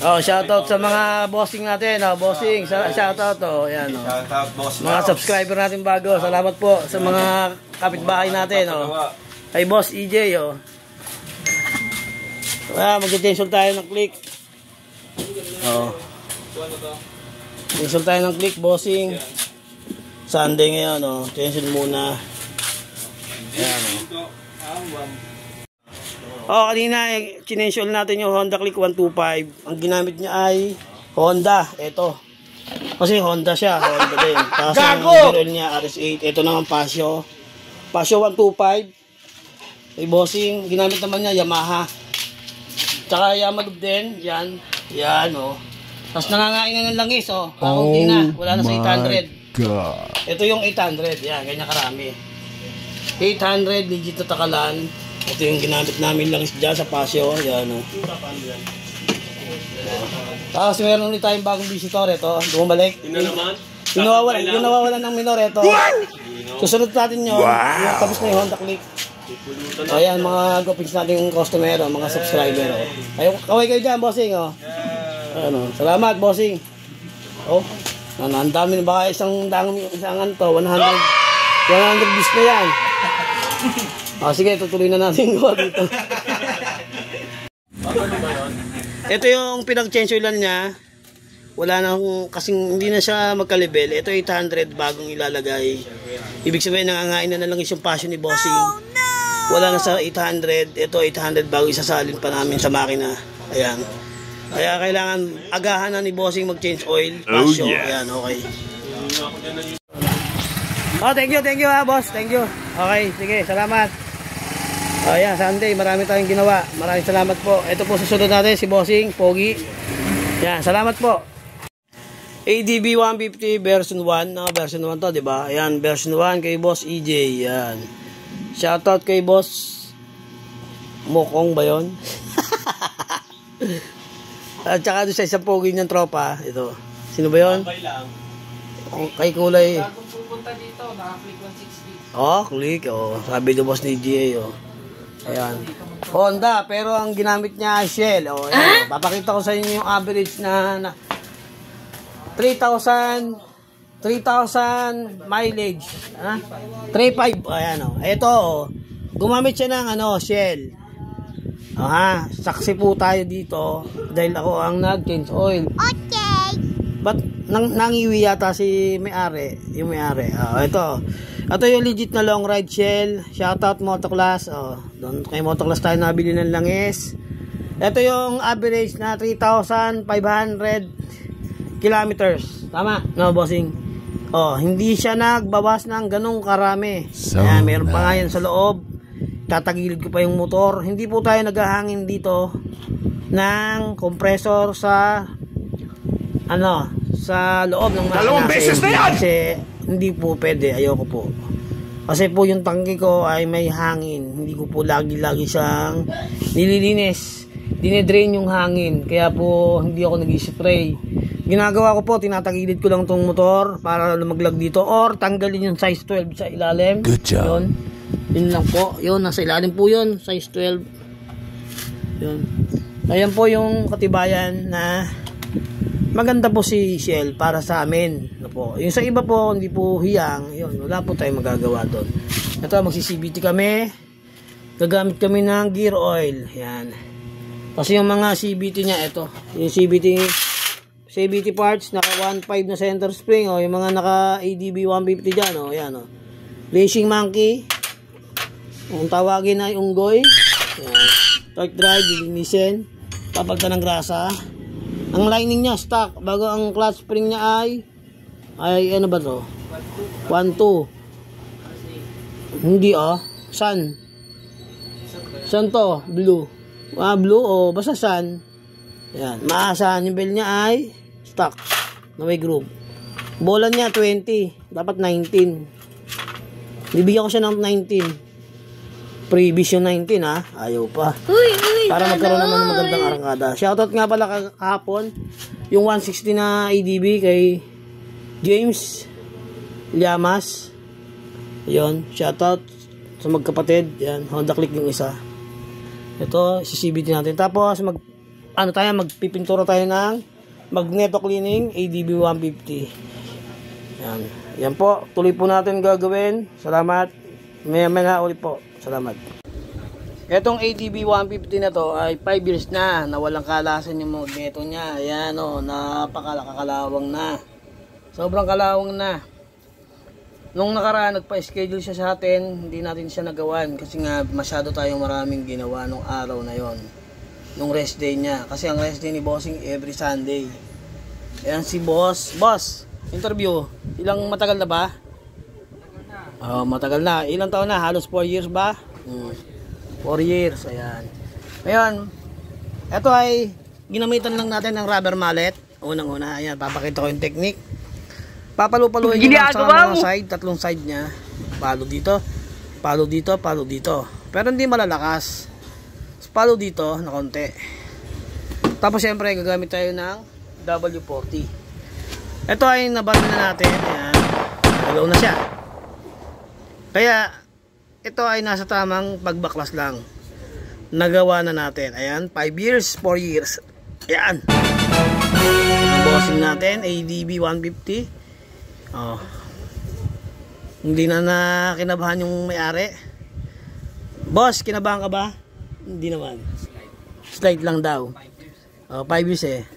Oh, shoutout sa mga bossing natin. Oh, bossing, shoutout. Oh, yan. Oh. Shoutout, boss. Mga subscriber natin bago. Salamat po sa mga kapitbahay natin. Oh. Kay Boss EJ. Oh. Mag-cancel tayo ng click. Oh. Cancel tayo ng click, bossing. Sunday ngayon. Oh. Cancel muna. Yan. Oh, kanina kinensyon natin yung Honda Click 125. Ang ginamit niya ay Honda. Ito. Kasi Honda siya. Honda din. Tapos ang gear oil niya RS8. Ito naman Pasio. Pasio 125. Ay bossing. Ginamit naman niya Yamaha. Tsaka Yamaha din. Yan. Yan oh. Tapos nangangain na ng langis oh. Kakunti na. Wala na sa 800. God. Ito yung 800. Yan. Ganyan karami. 800 legit na takalan. Ito yung ginamit namin langis dyan sa Pasio. Yan o. Tapos meron ulit tayong bagong visitor. Ito. Bumalik. Yung nawawalan ng minor. Ito. Susunod natin yun. Yung tapos na yung Honda Click. Ayan mga gopings natin yung customer. Mga subscriber. Kaway kayo dyan bossing. Ano, salamat bossing. Oh. Ang dami na baka isang to. 100 views na yan. Sige, tutuloy na natin gawa dito. Ito yung pinag-changelan niya. Wala na akong, kasing hindi na siya magka-level. Ito 800 bagong ilalagay. Ibig sabihin, nangangain na lang yung passion ni bossing. Wala na sa 800. Ito 800 bago isasalin pa namin sa makina. Ayan. Kaya kailangan agahan na ni bossing mag-change oil. Passion. Ayan, okay. Oh, thank you boss. Thank you. Okay, sige, salamat. Ayan, Sunday, marami tayong ginawa. Maraming salamat po. Ito po susunod natin si Bossing, Pogi. Yan, salamat po. ADB 150 version 1. Version 1 to, diba? Ayan, version 1 kay Boss EJ. Yan. Shoutout kay Boss Mokong ba yun? At saka doon sa isang Pogi niyang tropa. Ito. Sino ba yun? Kay kulay. Bagong pupunta dito, naka-click 160. Oh, click. Oh, sabi do Boss ni GA. Oh. Ayan. Honda, pero ang ginamit niya ay Shell. Oh, ayan. Papakita ko sa inyo yung average na 3,000 mileage. 3.5. Ayan oh. Ito oh. Gumamit siya ng Shell. Saksi po tayo dito dahil ako ang nag-change oil. Okay. But nangiwi yata si may-ari, yung may-ari. Ito yung legit na long ride Shell. Shoutout Motoclass. Doon kay Motoclass tayo nabili ng langis. Ito yung average na 3,500 kilometers. Tama? No, bossing? Hindi siya nagbawas ng ganong karami. Ayan, meron pa nga yan sa loob. Tatagilid ko pa yung motor. Hindi po tayo naghahangin dito ng compressor sa sa loob ng makina kasi hindi po pwede, ayoko po kasi po yung tangke ko ay may hangin, hindi ko po lagi siyang nililinis, dinedrain yung hangin, kaya po hindi ako nag-spray. Ginagawa ko po, tinatagilid ko lang tong motor para lumaglag dito or tanggalin yung size 12 sa ilalim. Good job. Yun lang po, yun, nasa ilalim po yun, size 12 yun. Ayan po yung katibayan na maganda po si Shell para sa amin. Yung sa iba po, hindi po hiyang. Yun, wala po tayong magagawa doon. Ito, magsi-CVT kami. Gagamit kami ng gear oil. Yan. Kasi yung mga CVT niya, ito. Yung CVT parts, naka 1.5 na center spring. Yung mga naka ADB 150 dyan. Yan. Racing monkey. Kung tawagin ay unggoy. Yan. Torque drive, lilinisin. Papagta ng grasa. Ang lining niya stock, bago ang clutch spring niya ay ano ba to? 1.2. Hindi sun. Sun to, blue. Blue o basta sun. Yan, maasahan yung bell niya ay stock na may groove. Bola niya 20, dapat 19. Bibigyan ko siya ng 19. Previous yung 19 ayaw pa. Para magkaroon naman ng magandang arangkada. Shoutout nga pala kahapon yung 160 na ADB kay James Llamas. Yun, shoutout sa magkapatid. Yan, Honda Click yung isa. Ito, CCVT natin. Tapos ano tayo, magpipintura tayo ng magneto cleaning ADB 150. Yan. Yan po, tuloy po natin gagawin. Salamat. Maya ulit po. Salamat. Etong ADB 150 na to ay 5 years na walang kalasan yung magneto niya. Ayan o, napakakalawang na. Sobrang kalawang na. Nung nakaraan, nagpa-schedule siya sa atin, hindi natin siya nagawan kasi nga masyado tayong maraming ginawa nung araw na yon, nung rest day niya. Kasi ang rest day ni Bossing every Sunday. Ayan si Boss. Boss, interview. Matagal na ba? Matagal na. Ilang taon na? Halos 4 years ba? 4 years. Ayan. Ngayon, ito ay ginamitan lang natin ng rubber mallet. Unang-una, ayan, papakita ko yung technique. Papalupaluin nyo lang sa mga side, tatlong side nya. Palo dito, palo dito, palo dito. Pero hindi malalakas. Palo dito na konti. Tapos syempre gagamit tayo ng W40. Ito ay nabalo na natin. Ayan. Nagaw na siya. Kaya ito ay nasa tamang pagbaklas lang. Nagawa na natin. Ayan, 5 years, 4 years. Ayan. Ang bossing natin, ADB 150. Hindi na kinabahan yung may-ari. Boss, kinabahan ka ba? Hindi naman. Slide lang daw. 5 years eh.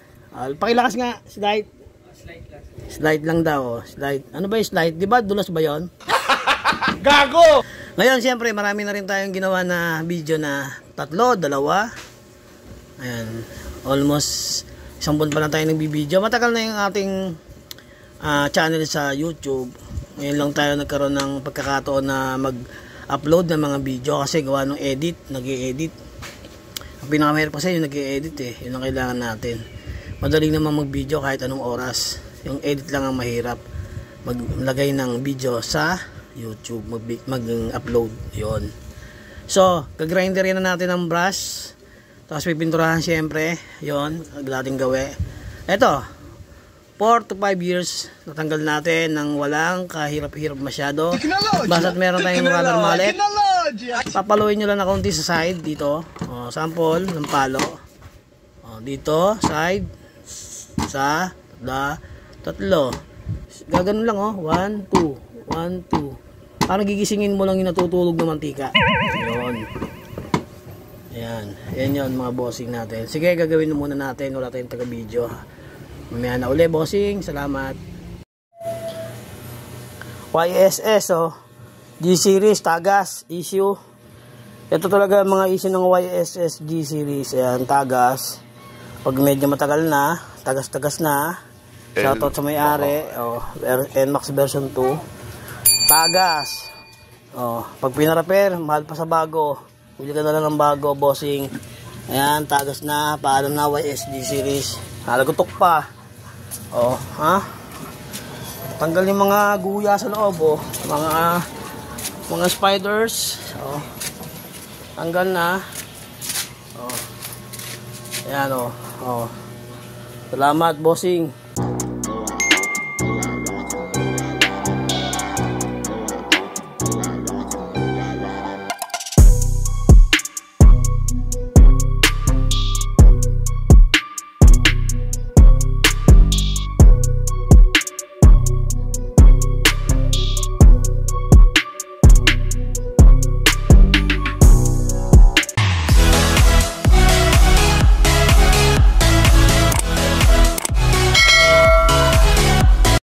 Pakilakas nga, slide. Slide lang daw. Slide. Ano ba yung slide? Diba dulas ba yon? Gago! Ngayon, siyempre, marami na rin tayong ginawa na video na 3, 2. Ayan. Almost 1 buwan pa lang tayo nagbibideo. Matagal na yung ating channel sa YouTube. Ngayon lang tayo nagkaroon ng pagkakataon na mag-upload ng mga video kasi gawa ng edit, nag-i-edit. Ang pinakamahirap kasi yung nag-i-edit eh. Yun ang kailangan natin. Madali naman mag-video kahit anong oras. Yung edit lang ang mahirap. Maglagay ng video sa YouTube, mag-upload. Yun. So, gagrinderin na natin ang brush. Tapos pipinturahan siyempre. Yun, nating gawi. Ito. 4 to 5 years natanggal natin nang walang kahirap-hirap masyado. Basta't meron tayong rubber mallet. Papaluin nyo lang na konti sa side dito. Sample ng palo. Dito, side. Sa, tatlo. Gaganon lang 1, 2. 1, 2. Parang gigisingin mo lang yung natutulog na mantika. Yun. Ayan. Ayan yun mga bossing natin. Sige, gagawin muna natin. Wala tayong taga-video. Mamaya na uli, bossing. Salamat. YSS, G-Series, tagas, issue. Ito talaga mga issue ng YSS G-Series. Ayan, tagas. Pag medyo matagal na, tagas-tagas na. Shoutout sa may-ari. NMAX version 2. Tagas. Pag pinaraper, mahal pa sa bago. Pili ka na lang ng bago, bossing. Ayan, tagas na. Paalam na YS G-Series. Halagutok pa. Tanggal yung mga guya sa loob, mga spiders. Tanggal na. Ayan, Salamat, bossing.